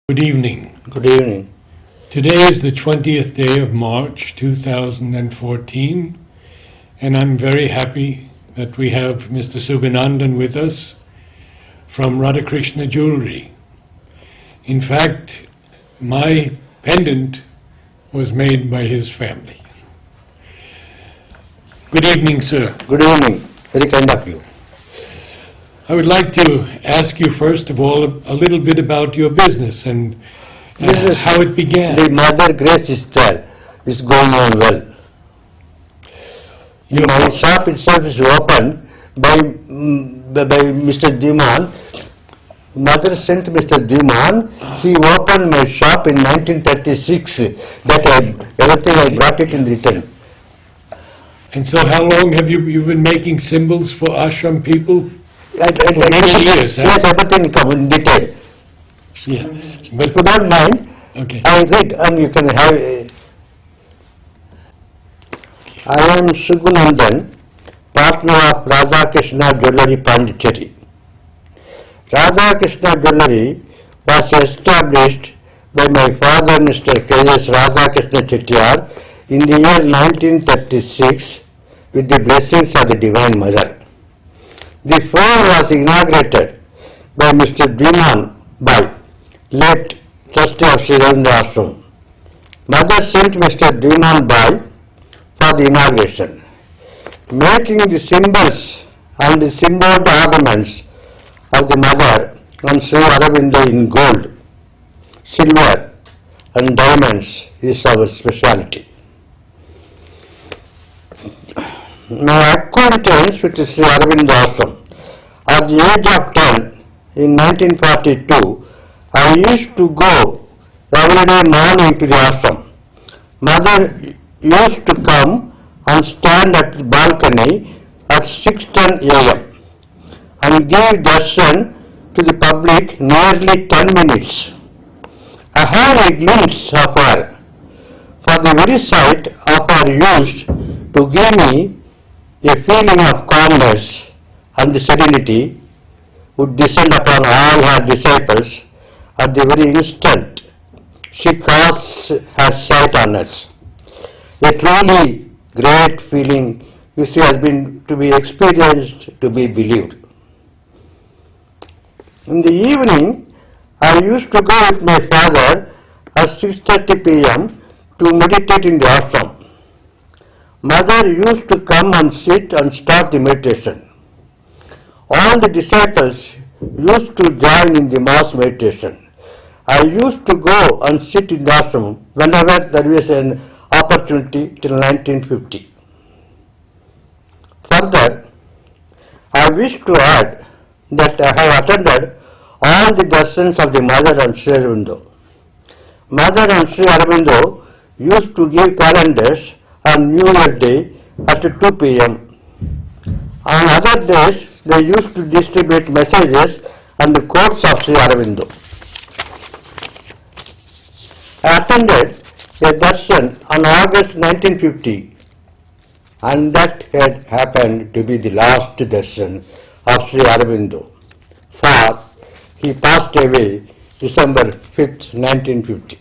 Good evening. Good evening. Today is the 20th day of March 2014, and I'm very happy that we have Mr. Suganandan with us from Radhakrishna Jewelry. In fact, my pendant was made by his family. Good evening, sir. Good evening. Very kind of you. I would like to ask you first of all a little bit about your business and how it began. The Mother Grace is there. It's going on well. My shop itself is opened by Mr. Diman. Mother sent Mr. Diman. He opened my shop in 1936. Everything I brought it in return. And so how long have you been making symbols for ashram people? For many years, huh? Yes, everything come in detail. Yes. But if you don't mind, Okay. I read and you can have. I am Suganandan, partner of Radhakrishna Jewelry Pondicherry. Radhakrishna Jewelry was established by my father, Mr. K.S. Radhakrishna Chettiar, in the year 1936 with the blessings of the Divine Mother. The firm was inaugurated by Mr. Diman Bhai, late trustee of Sri Aurobindo Ashram. Mother sent Mr. Diman Bhai for the inauguration, making the symbols and the symbol ornaments of the Mother on Sri Aurobindo in gold, silver and diamonds is our speciality. My acquaintance with Sri Aurobindo Ashram. At the age of 10, in 1942, I used to go every day morning to the ashram. Mother used to come and stand at the balcony at 6:10 a.m. and give darshan to the public nearly 10 minutes. I had a glimpse of her, for the very sight of her used to give me a feeling of calmness and serenity would descend upon all her disciples at the very instant she casts her sight on us. A truly great feeling which has been to be experienced, to be believed. In the evening, I used to go with my father at 6:30 p.m. to meditate in the ashram. Mother used to come and sit and start the meditation. All the disciples used to join in the mass meditation. I used to go and sit in the ashram whenever there was an opportunity till 1950. Further, I wish to add that I have attended all the darshans of the Mother and Sri Aurobindo. Mother and Sri Aurobindo used to give calendars on New Year Day at 2 p.m. On other days, they used to distribute messages and the quotes of Sri Aurobindo. I attended a darshan on August 1950, and that had happened to be the last darshan of Sri Aurobindo, for he passed away December 5th, 1950.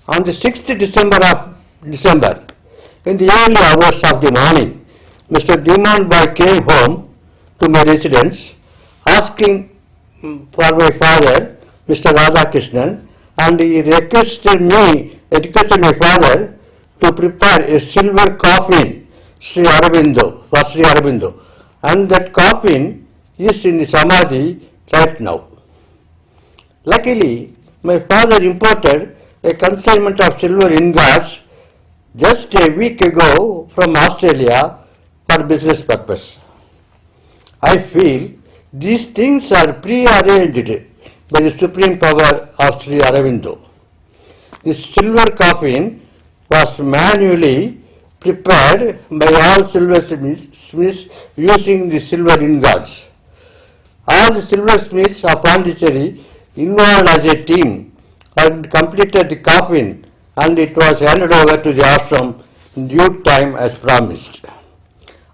On the 6th December, in the early hours of the morning, Mr. Diman Bhai came home to my residence asking for my father, Mr. Radhakrishnan, and he requested my father to prepare a silver coffin for Sri Aurobindo, and that coffin is in the Samadhi right now. Luckily, my father imported a consignment of silver ingots just a week ago from Australia for business purpose. I feel these things are pre-arranged by the supreme power of Sri Aurobindo. The silver coffin was manually prepared by all silversmiths using the silver ingots. All the silversmiths of Pondicherry involved as a team had completed the coffin, and it was handed over to the ashram in due time as promised.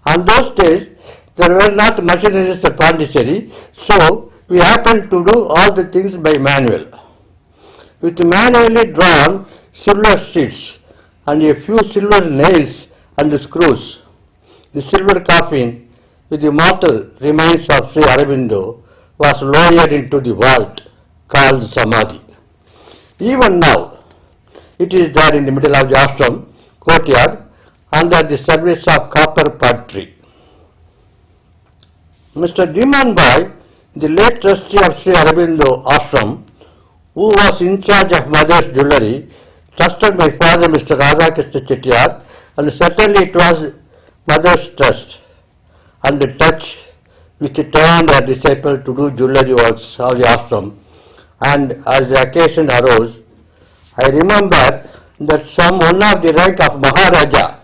On those days, there were not machineries at Pondicherry, so we happened to do all the things by manual. With manually drawn silver sheets and a few silver nails and screws, the silver coffin with the mortal remains of Sri Aurobindo was lowered into the vault called Samadhi. Even now, it is there in the middle of the ashram courtyard under the service of copper pottery. Mr. Diman Bhai, the late trustee of Sri Aurobindo ashram, who was in charge of mother's jewellery, trusted my father Mr. Radhakrishna Chettiar, and certainly it was mother's trust and the touch which turned her disciple to do jewellery works of the ashram, and as the occasion arose, I remember that one of the rank of Maharaja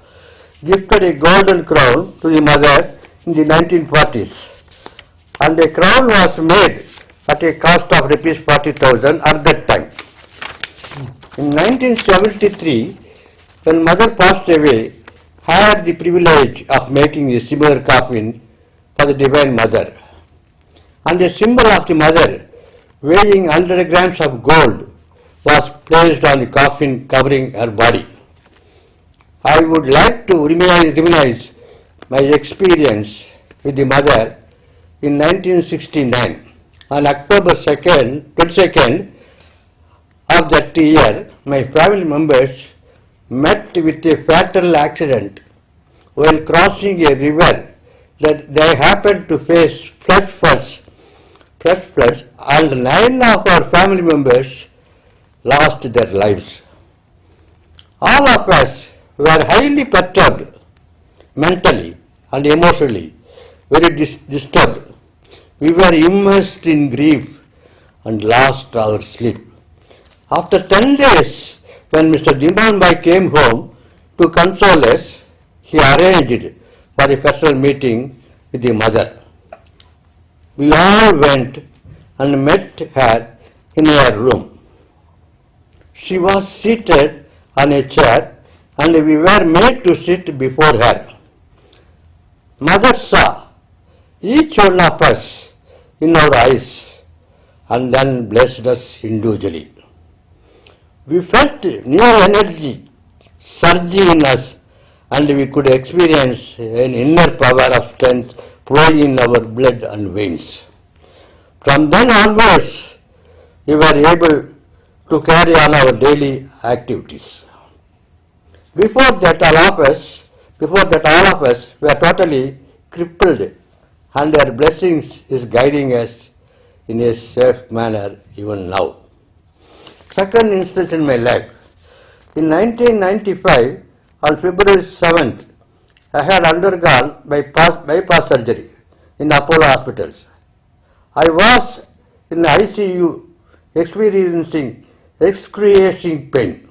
gifted a golden crown to the mother in the 1940s, and a crown was made at a cost of rupees 40,000 at that time. In 1973, when mother passed away, I had the privilege of making a similar coffin for the Divine Mother, and a symbol of the mother weighing 100 grams of gold was placed on the coffin covering her body. I would like to reminisce my experience with the mother in 1969. On October 22nd of that year, my family members met with a fatal accident while crossing a river that they happened to face flash floods, and 9 of our family members lost their lives. All of us were highly perturbed, mentally and emotionally, very disturbed. We were immersed in grief and lost our sleep. After 10 days, when Mr. Diman Bhai came home to console us, he arranged for a personal meeting with the mother. We all went and met her in her room. She was seated on a chair and we were made to sit before her. Mother saw each one of us in our eyes and then blessed us individually. We felt new energy surging in us and we could experience an inner power of strength flowing in our blood and veins. From then onwards, we were able to carry on our daily activities. Before that, all of us were totally crippled, and her blessings is guiding us in a safe manner even now. Second instance in my life. In 1995, on February 7th, I had undergone bypass surgery in Apollo hospitals. I was in the ICU experiencing excruciating pain.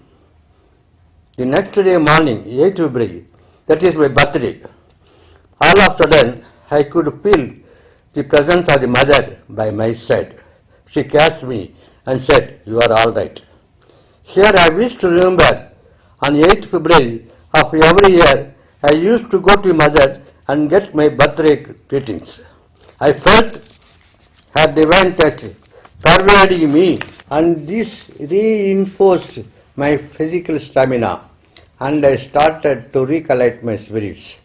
The next day morning, 8th February, that is my birthday, all of a sudden I could feel the presence of the mother by my side. She catched me and said, "You are all right." Here I wish to remember, on 8th February of every year, I used to go to mother and get my birthday greetings. I felt her divine touch pervading me, and this reinforced my physical stamina, and I started to recollect my spirits.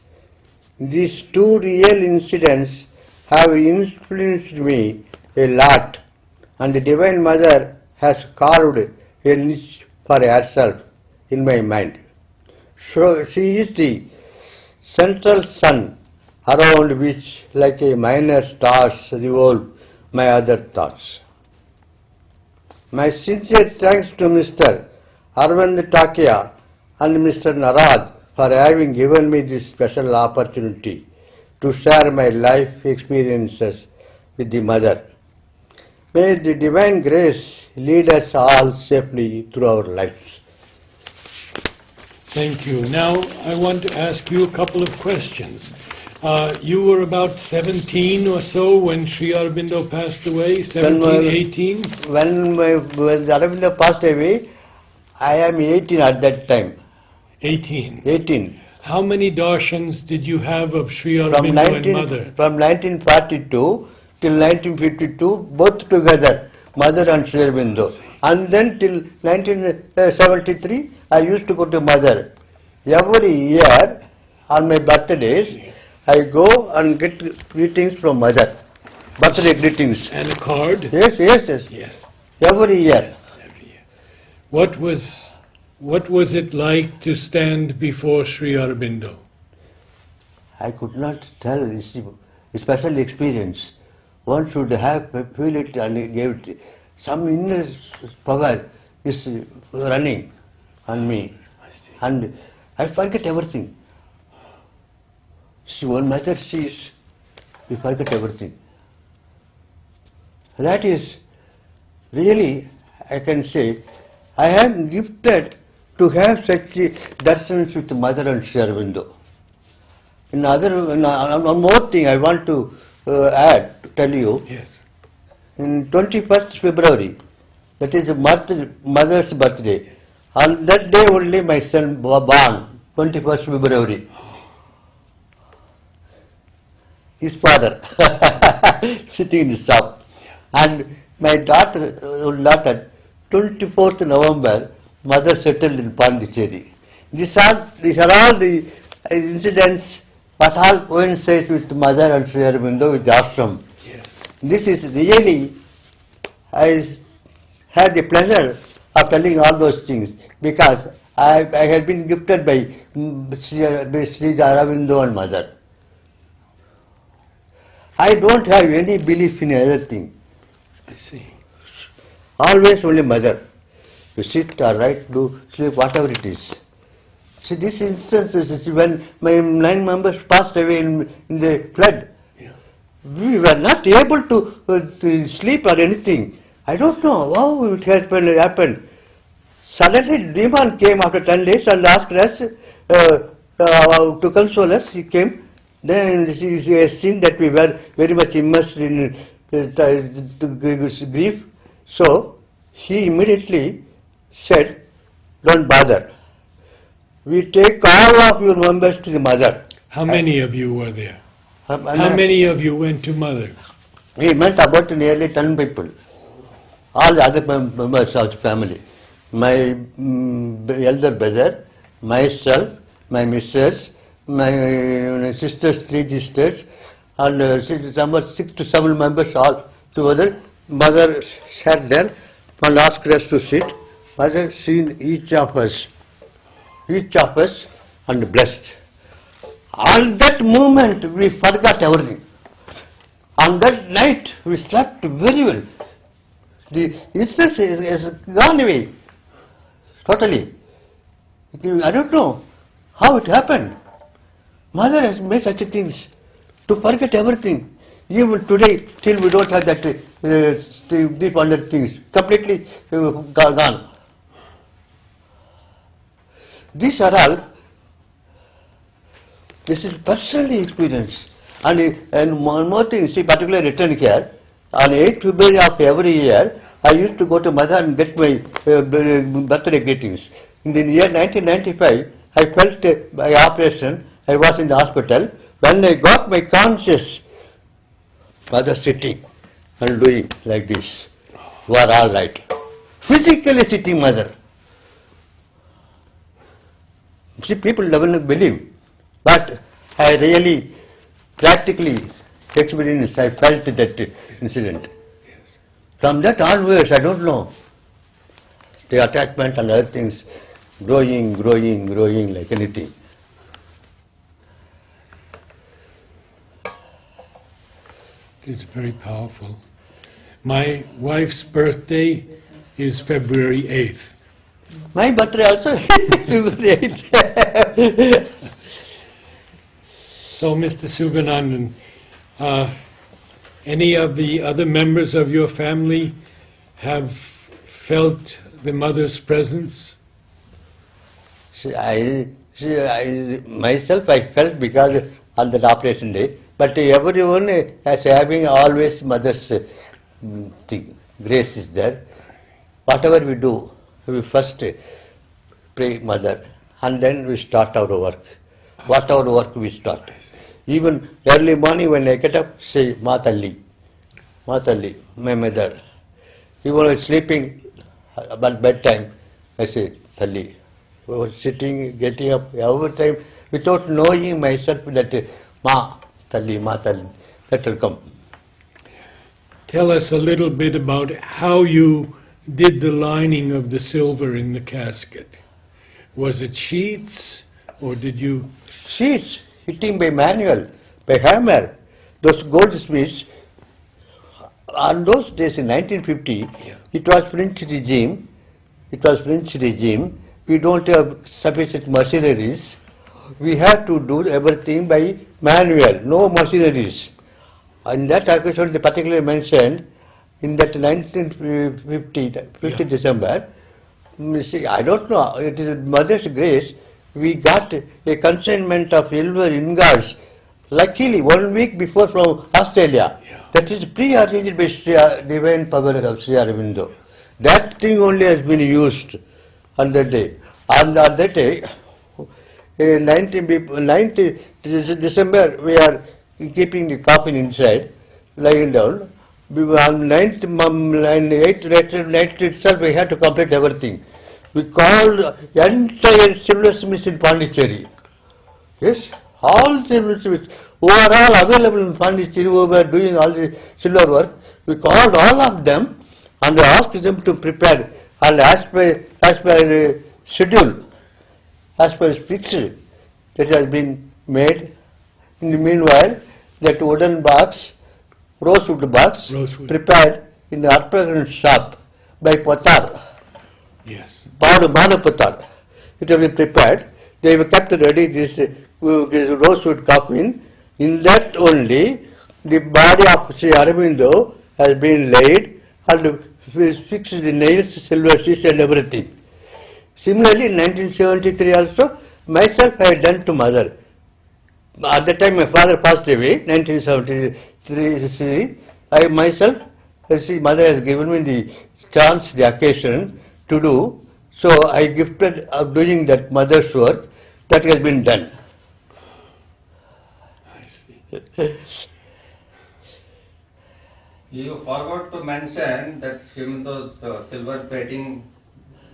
These two real incidents have influenced me a lot, and the Divine Mother has carved a niche for herself in my mind. So she is the central sun around which, like a minor stars, revolve my other thoughts. My sincere thanks to Mr. Arvind Takia and Mr. Narad for having given me this special opportunity to share my life experiences with the Mother. May the Divine Grace lead us all safely through our lives. Thank you. Now I want to ask you a couple of questions. You were about 17 or so when Sri Aurobindo passed away, 17, 18? When Aurobindo passed away, I am 18 at that time. 18. 18. How many darshans did you have of Sri Aurobindo and Mother? From 1942 till 1952, both together, mother and Sri Aurobindo. And then till 1973, I used to go to mother. Every year, on my birthdays, I go and get greetings from mother. Birthday greetings. And a card? Yes, yes, yes. Yes. Every year. Every year. What was it like to stand before Sri Aurobindo? I could not tell. It's a special experience. One should have feel it and give it. Some inner power is running on me. I see. And I forget everything. See, one mother sees, we forget everything. That is really, I can say, I am gifted to have such darshans with mother and Sri Aurobindo. One more thing I want to add, to tell you. Yes. In 21st February, that is mother's birthday. Yes. On that day only my son was born, 21st February. His father, sitting in the shop. And my daughter, 24th November, mother settled in Pondicherry. These are all the incidents what all coincides with mother and Sri Aurobindo with the ashram. Yes. This is really, I had the pleasure of telling all those things because I have been gifted by Sri Aurobindo and mother. I don't have any belief in other thing. I see. Always only mother. You sit or write, do, sleep, whatever it is. See, this instance is when my 9 members passed away in the flood. Yeah. We were not able to sleep or anything. I don't know how it happened. Suddenly, demon came after 10 days and asked us to console us. He came. Then she has seen that we were very much immersed in grief. So, he immediately said, don't bother. We take all of your members to the mother. How many of you were there? How How many of you went to mother? We met about nearly 10 people. All the other members of the family. My elder brother, myself, my missus, my sisters, 3 sisters, and 6 to 7 members all together. Mother sat there and asked us to sit. Mother seen each of us and blessed. On that moment we forgot everything. On that night we slept very well. The instance has gone away totally. I don't know how it happened. Mother has made such things to forget everything. Even today, still we don't have that deep under things. Completely gone. These are all, this is personally experience. And one more thing, see, particularly written here, on 8th February of every year, I used to go to mother and get my birthday greetings. In the year 1995, I felt by operation, I was in the hospital. When I got my conscious, mother sitting and doing like this, were all right. Physically sitting mother. See, people don't believe, but I really practically experienced, I felt that incident. Yes. From that onwards, I don't know, the attachment and other things growing like anything. It's very powerful. My wife's birthday is February 8th. My birthday also February 8th. So, Mr. Suganandan, any of the other members of your family have felt the mother's presence? Myself I felt because on that operation day, but everyone is having always mother's thing. Grace is there. Whatever we do, we first pray mother and then we start our work. Whatever work we start. Even early morning when I get up, say Matalli. Matalli, my mother. He was sleeping about bedtime. I said, Talli. I was sitting, getting up every time without knowing myself that Ma Talli, that will come. Tell us a little bit about how you did the lining of the silver in the casket. Was it sheets or did you? Sheets hitting by manual, by hammer. Those goldsmiths, on those days in 1950, it was French regime. It was French regime. We don't have sufficient machineries. We have to do everything by manual, no machineries. In that occasion, they particularly mentioned in that 1950 December, see, I don't know, it is Mother's grace, we got a consignment of silver ingots, luckily 1 week before from Australia. Yeah. That is pre-arranged by divine power of Sri Aurobindo. That thing only has been used on that day. On that day, 90 December, we are keeping the coffin inside, lying down. On 8th night itself, we had to complete everything. We called entire silversmiths in Pondicherry. Yes, all silversmiths who are all available in Pondicherry, who were doing all the silver work. We called all of them and asked them to prepare. And as per schedule, as per fixed, that has been made. In the meanwhile, that wooden box, rosewood box, prepared in the artisan shop by Potar, Yes. Banu Potar. It has been prepared. They were kept ready, this rosewood coffin. In that only, the body of Sri Aurobindo has been laid and fixed the nails, silver sheets and everything. Similarly, in 1973 also, myself I had done to mother. At that time my father passed away, 1973. I myself, mother has given me the chance, the occasion to do. So I gifted of doing that mother's work. That has been done. I see. You forgot to mention that Shiminto's silver plating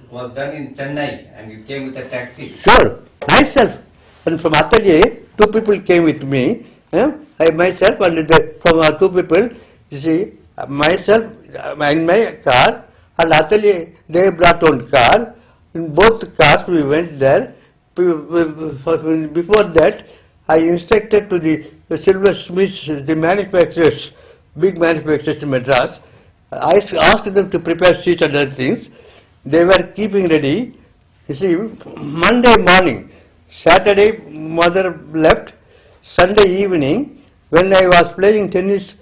was done in Chennai and it came with a taxi. Sure, myself. And from atelier, 2 people came with me. I myself and from 2 people, you see, myself in my car and atelier, they brought one car. In both cars we went there. Before that, I instructed to the silversmiths, the manufacturers, big manufacturers in Madras. I asked them to prepare sheets and other things. They were keeping ready. You see, Monday morning, Saturday mother left. Sunday evening, when I was playing tennis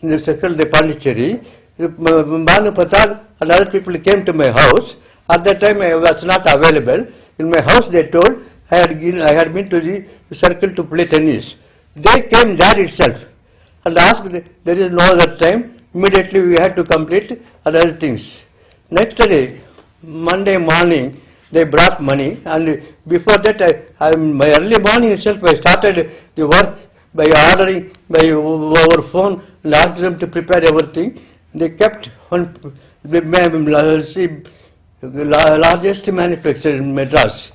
in the circle of the Pondicherry, Banu Patal and other people came to my house. At that time I was not available. In my house they told I had been to the circle to play tennis. They came there itself and asked, there is no other time. Immediately we had to complete other things. Next day, Monday morning, they brought money, and before that, my early morning itself, I started the work by ordering by over phone and asked them to prepare everything. They kept one, largest manufacturer in Madras.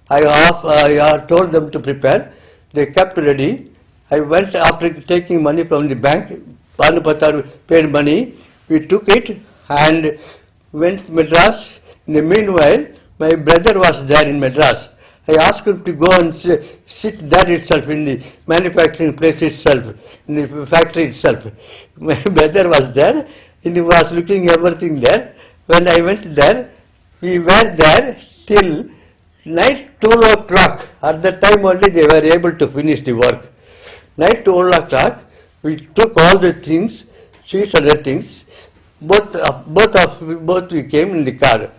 I told them to prepare. They kept ready. I went after taking money from the bank. Banu Patar paid money. We took it and went to Madras. In the meanwhile, my brother was there in Madras. I asked him to go and sit there itself in the manufacturing place itself, in the factory itself. My brother was there and he was looking everything there. When I went there, we were there till night 12 o'clock. At that time only they were able to finish the work. Night 12 o'clock, we took all the things, sheets and other things. Both we came in the car.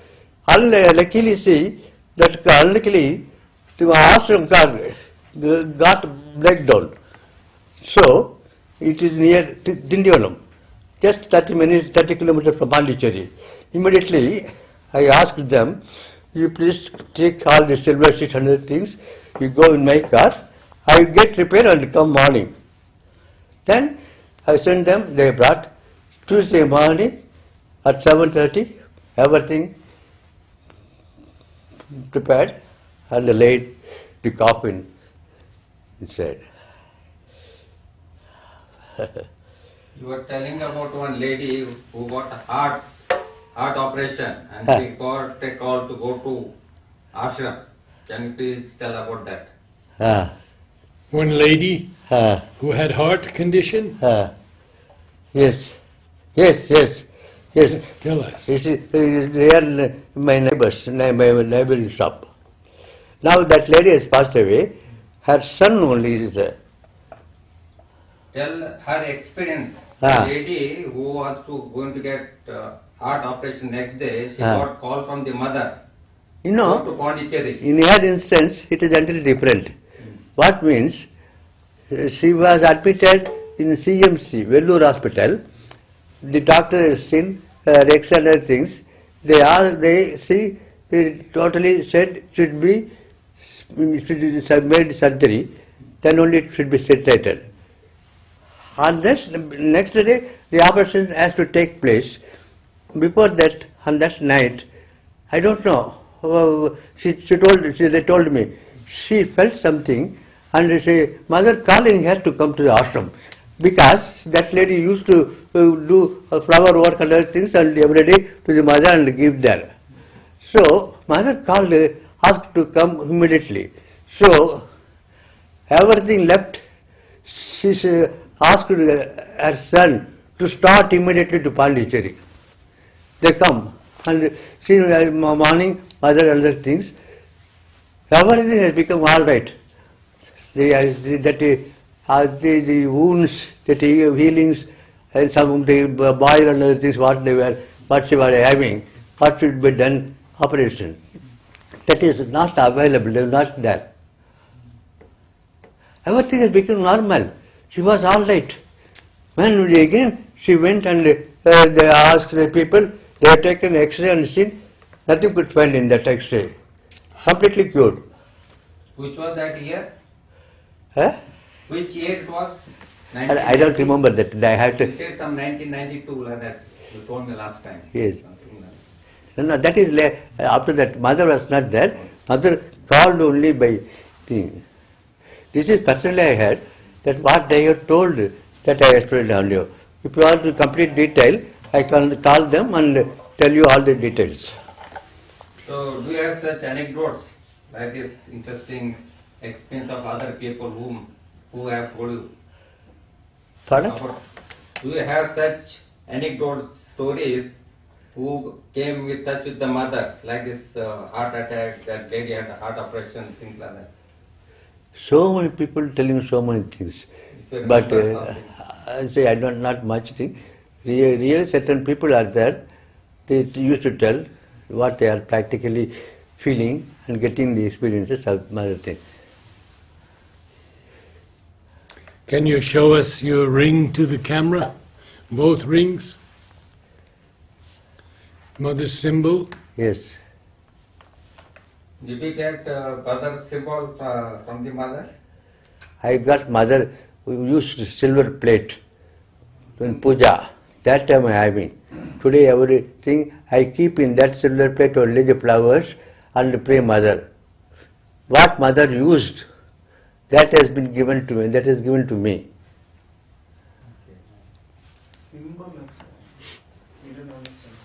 Luckily, see that unluckily the ashram car got breakdown. So it is near Dindivalam, just 30 kilometers from Pondicherry. Immediately I asked them, you please take all the silver sheets and other things. You go in my car. I get repaired and come morning. Then I sent them. They brought Tuesday morning at 7:30, everything prepared and laid the coffin inside. You were telling about one lady who got a heart operation and Huh. she got a call to go to ashram. Can you please tell about that? Ah, One lady ah, who had heart condition. ah. Yes, yes, yes, yes. Tell us. They are my neighbors, my neighboring shop. Now that lady has passed away. Her son only is there. Tell her experience. Ah. The lady who was going to get heart operation next day, she Ah. got call from the mother. You Go know, to Pondicherry. in her instance, it is entirely different. What means, she was admitted in CMC, Vellore Hospital. The doctor has seen X and other things. They totally said should be made surgery, then only it should be situated. On this next day, the operation has to take place. Before that, on that night, I don't know. They told me she felt something, and she mother calling her to come to the ashram because that lady used to do flower work and other things, and every day to the mother and give there. So mother called, asked to come immediately. So everything left. She asked her son to start immediately to Pondicherry. They come and see morning, mother and other things. Everything has become all right. The wounds, the healings, and some of the boil and other things, what she was having, what should be done, operation. That is not available, not there. Everything has become normal. She was all right. When again she went and they asked the people, they have taken X-ray and seen, nothing could find in that X-ray. Completely cured. Which was that year? Huh? Which year it was? I don't remember that. I had You to. said some 1992 like that. You told me last time. Yes. Something like No, that is after that. Mother was not there. Mother called only by thing. This is personally I heard that what they have told that I explained earlier. If you want the complete detail, I can call them and tell you all the details. So, do you have such anecdotes like this interesting experience of other people who have told you? Pardon? About, do you have such anecdotes, stories who came in touch with the mother, like this heart attack, that lady had a heart operation, things like that? So many people telling so many things. If you But remember something. I say I don't not much thing. Real certain people are there. They used to tell what they are practically feeling and getting the experiences of mother thing. Can you show us your ring to the camera? Both rings? Mother's symbol? Yes. Did you get mother's symbol from the mother? I got mother who used silver plate in puja. That time I having. Today everything I keep in that silver plate only the flowers and pray mother. What mother used, that has been given to me. That is given to me. Symbol, you didn't understand.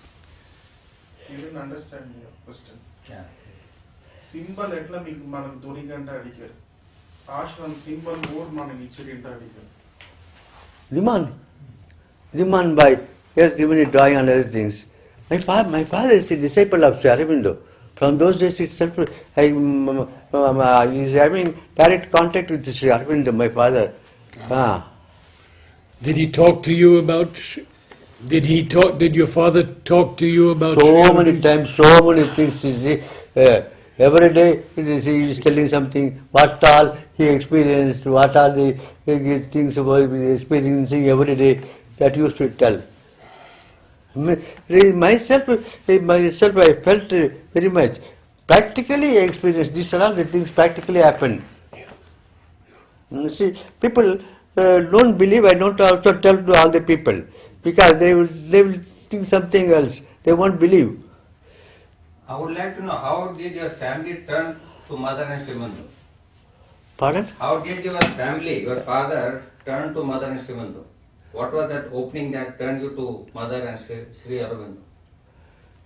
You didn't understand your question. Yeah. Symbol ఎట్లా మీకు మనకు దొరికంటే అడిగారు ఆశ్రమం symbol కూడా మనకి ఇచ్చిరింటే అడిగారు Riman by he has given a drawing and other things. My father is a disciple of Aurobindo. From those days itself, he is having direct contact with Sri Aurobindo, my father. Did he talk to you about? Did your father talk to you about? So Sri many Aurobindo? times, so many things. You see, every day he is telling something, what all he experienced, what all the things about experiencing every day, that used to tell. Myself, I felt very much. Practically I experienced. These are all the things practically happen. You see, people don't believe, I don't also tell to all the people. because they will think something else. They won't believe. I would like to know how did your family turn to Mother and Shivandu? Pardon? How did your family, your father, turn to Mother and Shivandu? What was that opening that turned you to Mother and Sri Aurobindo?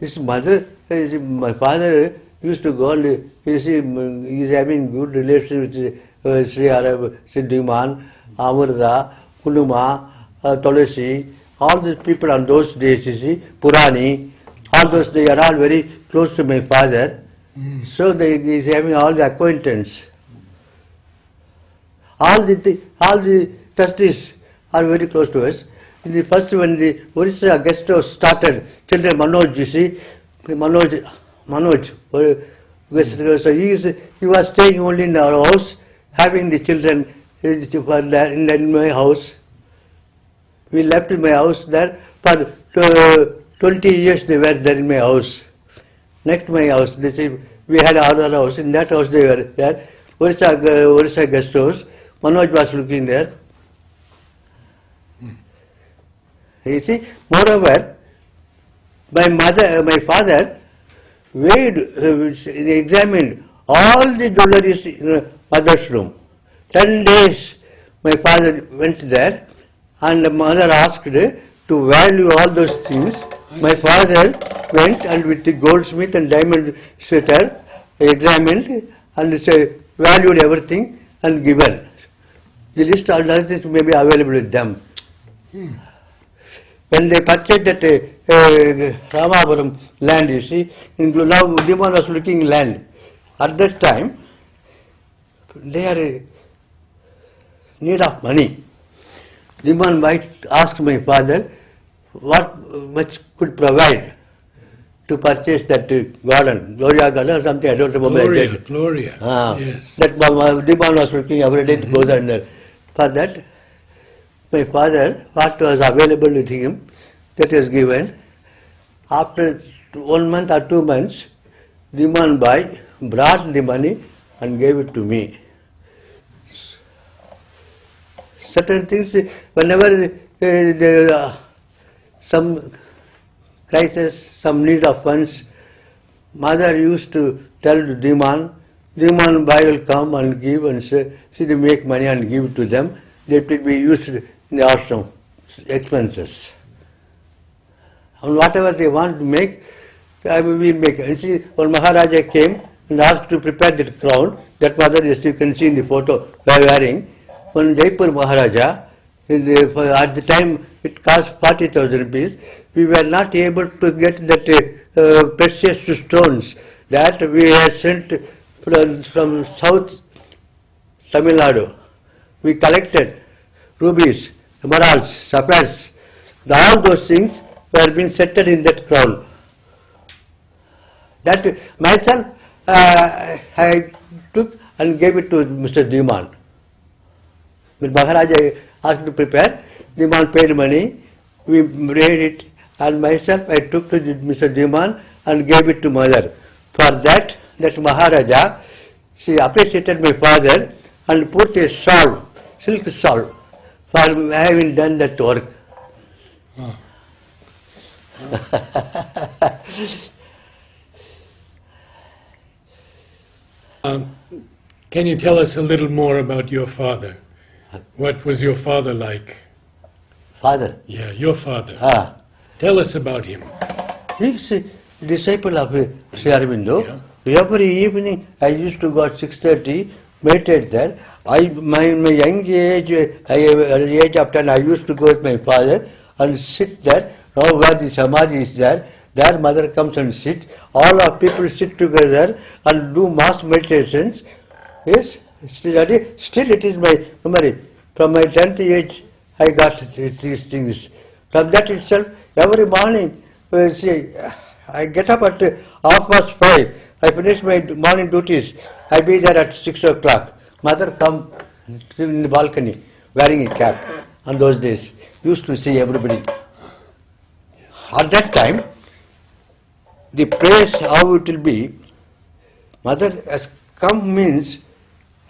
His mother, my father used to go and you see, he's having good relations with Sri Arab, Siddhiman, Amurda, Kunuma, Tulasi, all these people on those days, you see, Purani, all those, they are all very close to my father. So he's having all the acquaintance. All the trustees are very close to us. In the first, when the Orissa guest house started, children Manoj, you see, Manoj, so he was staying only in our house, having the children in my house. We left in my house there for 20 years. They were there in my house. Next to my house, we had our house. In that house they were there. Orissa guest house. Manoj was looking there. You see, moreover, my father weighed, examined all the jewellery in mother's room. 10 days my father went there and the mother asked to value all those things. My father went and with the goldsmith and diamond setter examined and valued everything and given. The list of other things may be available with them. When they purchased that Ramapuram land, you see, now Udiman was looking land. At that time, they are in need of money. Diman might ask my father what much could provide to purchase that garden, Gloria garden or something, I don't remember. Gloria, yes. That Diman was looking every day to go there. For that, my father, what was available with him, that was given. After 1 month or 2 months, Diman Bhai brought the money and gave it to me. Certain things, whenever some crisis, some need of funds, mother used to tell to Diman Bhai will come and give and say, see they make money and give it to them. That will be used in the ashram expenses. And whatever they want to make, we will make. And see, when Maharaja came and asked to prepare the crown, that mother, as you can see in the photo, wearing. When Jaipur Maharaja, at the time it cost 40,000 rupees, we were not able to get that precious stones that we had sent from South Tamil Nadu. We collected rubies, emeralds, sapphires, all those things were being settled in that crown. That myself I took and gave it to Mr. Diman. When Maharaja asked to prepare, Diman paid money, we made it, and myself I took to Mr. Diman and gave it to mother. For that Maharaja, she appreciated my father and put a shawl, silk shawl, for having done that work. Can you tell us a little more about your father? What was your father like? Father? Yeah, your father. Tell us about him. He's a disciple of Sri Aurobindo. Yeah. Every evening I used to go at 6:30, meditate there. My young age, at the age of 10, I used to go with my father and sit there. Now where the Samadhi is there, their mother comes and sit. All our people sit together and do mass meditations. Yes, still it is my memory. From my 10th age, I got these things. From that itself, every morning, I get up at 5:30. I finish my morning duties. I be there at 6 o'clock. Mother come in the balcony, wearing a cap. On those days, used to see everybody. At that time, the place how it will be, mother has come means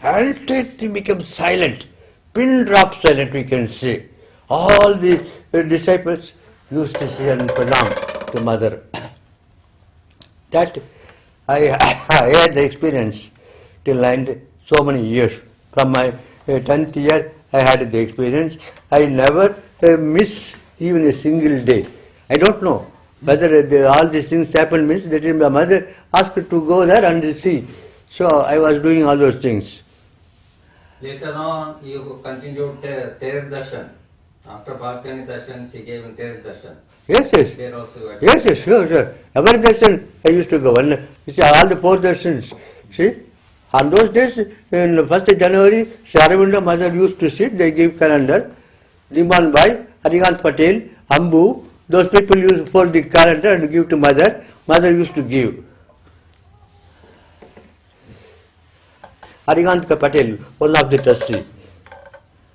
everything becomes silent, pin drop silent we can say. All the disciples used to say and pranam to mother. That I had the experience till so many years. From my 10th year, I had the experience. I never miss even a single day. I don't know whether all these things happen means that my mother asked to go there and see. So I was doing all those things. Later on, you continued Terrace Darshan. After Balkani Darshan, she gave in Terrace Darshan. Yes, yes. There also you Yes, yes, sure, sure. Every darshan I used to go. And you see, all the 4 darshans. See, on those days, in 1st January, Aurobindo mother used to sit, they give calendar. Diman Bhai, Arigant Patel, Ambu, those people used to fold the calendar and give to mother. Mother used to give. Arigant Patel, one of the trustee.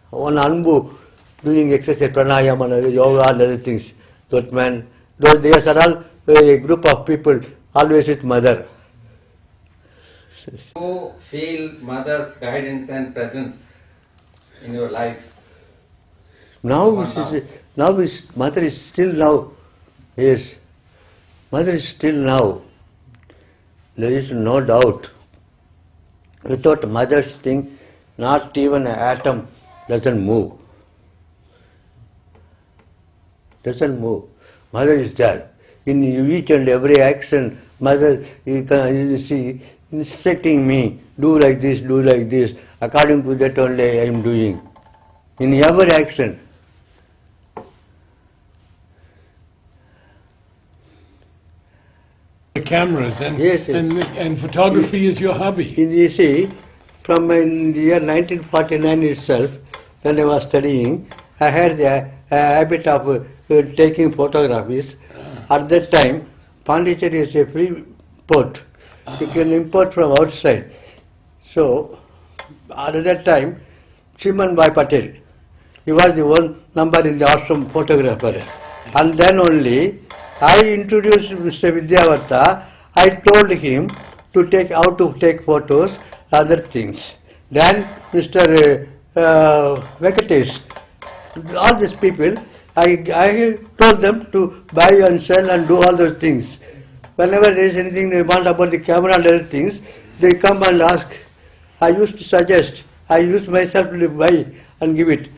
One Ambu doing exercise, pranayama, and yoga and other things. Those men, those days are all a group of people always with mother. You feel mother's guidance and presence in your life. Now, mother is still now. Yes, mother is still now. There is no doubt. Without mother's thing, not even an atom doesn't move. Doesn't move. Mother is there. In each and every action, mother is instructing me, do like this, according to that only I am doing. In every action. The cameras and, Yes, yes. and photography is your hobby. You see, from in the year 1949 itself, when I was studying, I had the habit of taking photographies. At that time, Pondicherry is a free port. You can import from outside. So, at that time, Chiman Bhai Patel, he was the one number in the ashram photographer. Yes. And then only, I introduced Mr. Vidyavarta. I told him to take how to take photos, other things. Then Mr. Venkatesh, all these people, I told them to buy and sell and do all those things. Whenever there is anything they want about the camera and other things, they come and ask. I used to suggest. I used myself to buy and give it.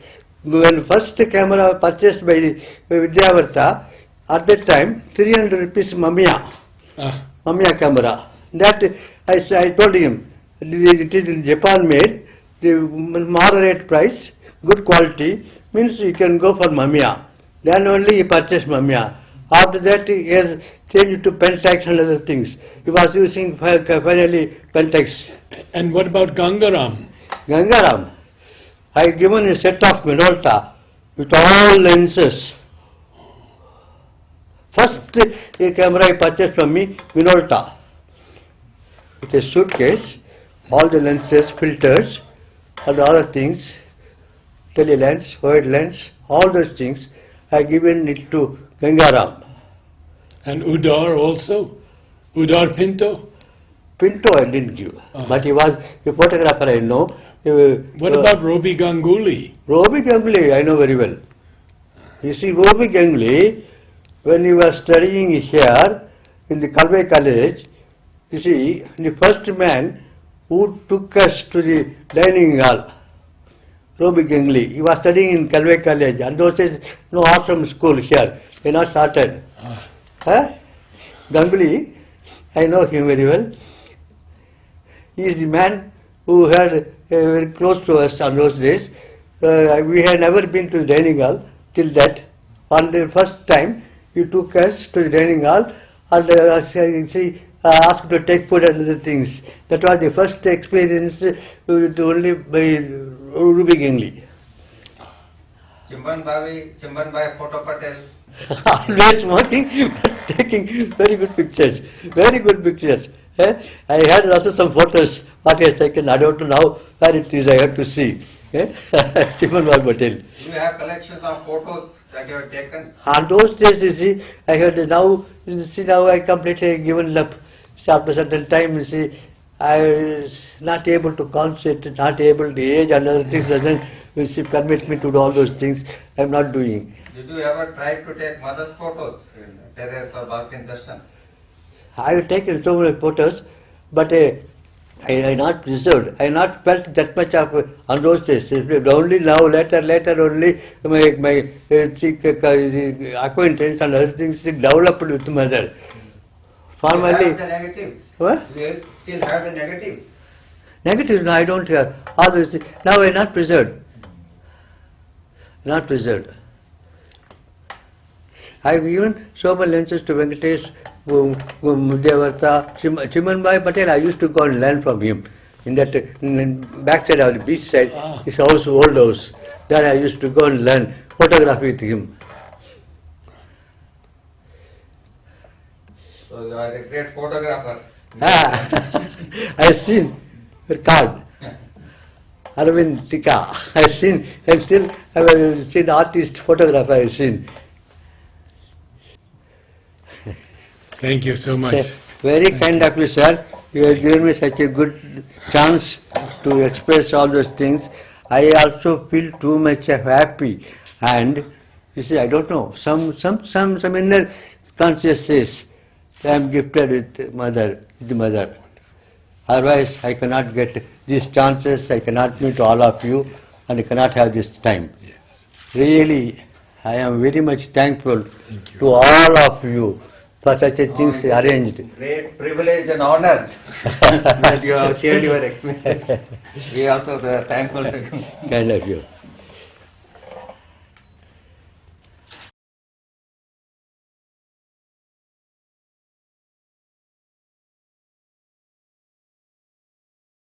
When first camera purchased by Vidyavarta, at that time 300 rupees Mamiya camera. That I told him it is in Japan made, the moderate price, good quality, means you can go for Mamiya. Then only he purchased Mamiya. After that he has changed to Pentax and other things. He was using finally Pentax. And what about Gangaram? Gangaram, I given a set of Minolta with all lenses. First camera I purchased from me, Minolta. With a suitcase, all the lenses, filters, and other things, tele-lens, wide lens, all those things, I given it to Gangaram. And Udar also? Udar Pinto? Pinto I didn't give, but he was a photographer I know. What about Robi Ganguly? Robi Ganguly I know very well. You see, Robi Ganguly, when he was studying here in the Kalve College, you see, the first man who took us to the dining hall, Robi Ganguly, he was studying in Kalve College, and those days no ashram school here, they not started. Ganguly, I know him very well. He is the man who had very close to us on those days. We had never been to the dining hall till that. On the first time, he took us to the dining hall and asked to take food and other things. That was the first experience only by Ruby Ganguly. Chimban Bhai Photo Patel. Always smoking, but taking very good pictures. Very good pictures. I had also some photos what he has taken. I don't know now where it is. I have to see. Chimban Bhai Patel. Do you have collections of photos that you have taken? On those days, you see, I had now. You see, now I completely given up. So after a certain time, you see, I was not able to concentrate, not able to age and other things. And then she permits me to do all those things. I'm not doing. Did you ever try to take mother's photos in terrace or balcony darshan? I have taken so many photos, but I not preserved. I not felt that much of on those days. Only now, later only my acquaintance and other things developed with mother. Do you Formerly, have the negatives? what? Do you still have the negatives? Negatives, no, I don't have. Always, now I not preserved. Not preserved. I have given so many lenses to Venkatesh, Devarta, Chimanbhai Patel. I used to go and learn from him. In that backside of the beach side, his house, old house. There I used to go and learn photography with him. So you are a great photographer. I have seen her card. Arvind Tika. I have seen, and still I have seen the artist photographer I have seen. Thank you so much. Sir, very kind of you, sir. You have given me such a good chance to express all those things. I also feel too much happy, and you see, I don't know. Some inner conscious says I am gifted with the mother. Otherwise, I cannot get these chances. I cannot meet all of you, and I cannot have this time. Yes. Really, I am very much thankful to all of you for such a things arranged. Great privilege and honor that you have shared your experiences. We also are thankful to you. Kind of you.